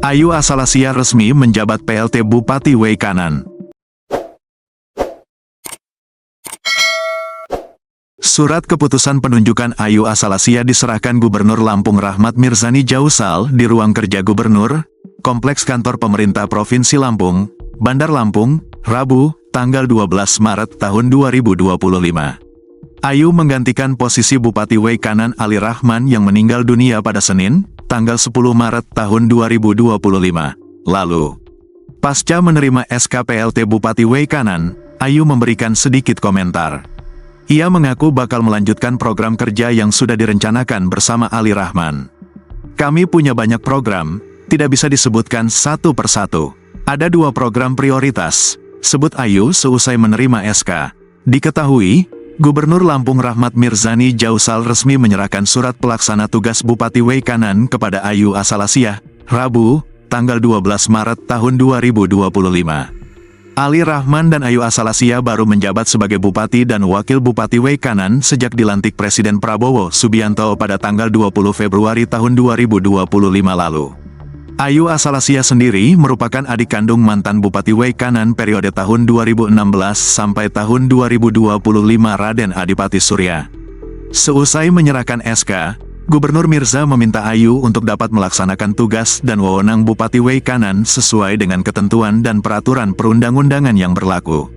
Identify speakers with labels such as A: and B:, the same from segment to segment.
A: Ayu Asalasia resmi menjabat PLT Bupati Weikanan. Surat keputusan penunjukan Ayu Asalasia diserahkan Gubernur Lampung Rahmat Mirzani Jausal di ruang kerja Gubernur, Kompleks Kantor Pemerintah Provinsi Lampung, Bandar Lampung, Rabu, tanggal 12 Maret tahun 2025. Ayu menggantikan posisi Bupati Weikanan Ali Rahman yang meninggal dunia pada Senin, tanggal 10 Maret tahun 2025 lalu. Pasca menerima SK PLT Bupati Weikanan, Ayu memberikan sedikit komentar. Ia mengaku bakal melanjutkan program kerja yang sudah direncanakan bersama Ali Rahman. Kami punya banyak program, tidak bisa disebutkan satu persatu. Ada 2 program prioritas, sebut Ayu seusai menerima SK. Diketahui, Gubernur Lampung Rahmat Mirzani Jausal resmi menyerahkan surat pelaksana tugas Bupati Weikanan kepada Ayu Asalasia, Rabu, tanggal 12 Maret tahun 2025. Ali Rahman dan Ayu Asalasia baru menjabat sebagai Bupati dan Wakil Bupati Weikanan sejak dilantik Presiden Prabowo Subianto pada tanggal 20 Februari tahun 2025 lalu. Ayu Asalasia sendiri merupakan adik kandung mantan Bupati Weikanan periode tahun 2016 sampai tahun 2025 Raden Adipati Surya. Seusai menyerahkan SK, Gubernur Mirza meminta Ayu untuk dapat melaksanakan tugas dan wewenang Bupati Weikanan sesuai dengan ketentuan dan peraturan perundang-undangan yang berlaku.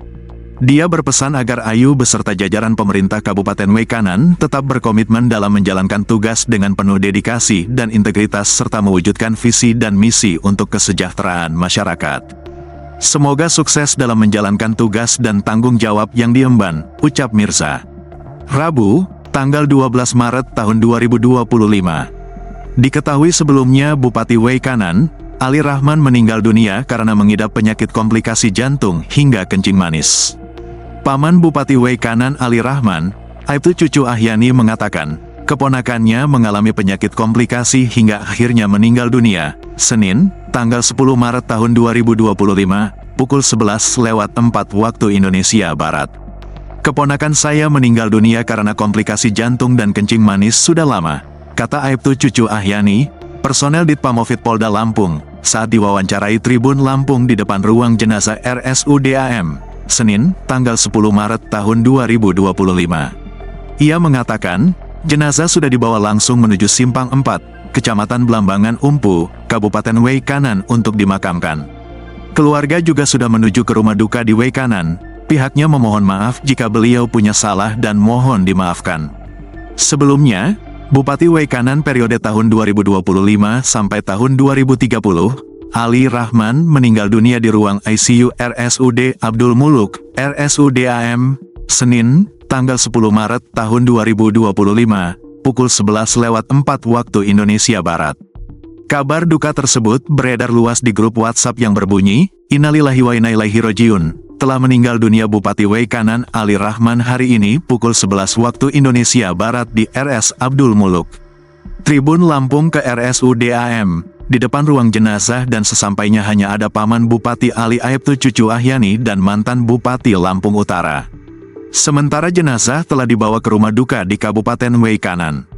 A: Dia berpesan agar Ayu beserta jajaran pemerintah Kabupaten Weikanan tetap berkomitmen dalam menjalankan tugas dengan penuh dedikasi dan integritas serta mewujudkan visi dan misi untuk kesejahteraan masyarakat. Semoga sukses dalam menjalankan tugas dan tanggung jawab yang diemban, ucap Mirza. Rabu, tanggal 12 Maret tahun 2025. Diketahui sebelumnya Bupati Weikanan, Ali Rahman meninggal dunia karena mengidap penyakit komplikasi jantung hingga kencing manis. Paman Bupati Weikanan Ali Rahman, Aibtu Cucu Ahyani mengatakan, keponakannya mengalami penyakit komplikasi hingga akhirnya meninggal dunia, Senin, tanggal 10 Maret tahun 2025, pukul 11:04 waktu Indonesia Barat. Keponakan saya meninggal dunia karena komplikasi jantung dan kencing manis sudah lama, kata Aibtu Cucu Ahyani, personel Ditpamovit Polda Lampung, saat diwawancarai Tribun Lampung di depan ruang jenazah RSUD AM. Senin, tanggal 10 Maret tahun 2025. Ia mengatakan, jenazah sudah dibawa langsung menuju Simpang 4, Kecamatan Blambangan Umpu, Kabupaten Weikanan untuk dimakamkan. Keluarga juga sudah menuju ke rumah duka di Weikanan. Pihaknya memohon maaf jika beliau punya salah dan mohon dimaafkan. Sebelumnya, Bupati Weikanan periode tahun 2025 sampai tahun 2030, Ali Rahman meninggal dunia di ruang ICU RSUD Abdul Muluk, RSUD AM, Senin, tanggal 10 Maret tahun 2025, pukul 11:04 waktu Indonesia Barat. Kabar duka tersebut beredar luas di grup WhatsApp yang berbunyi, Innalillahi wa inna ilaihi rajiun, telah meninggal dunia Bupati Weikanan Ali Rahman hari ini pukul 11 waktu Indonesia Barat di RS Abdul Muluk. Tribun Lampung ke RSUD AM. Di depan ruang jenazah dan sesampainya hanya ada Paman Bupati Ali Aibtu Cucu Ahyani dan mantan Bupati Lampung Utara. Sementara jenazah telah dibawa ke rumah duka di Kabupaten Weikanan.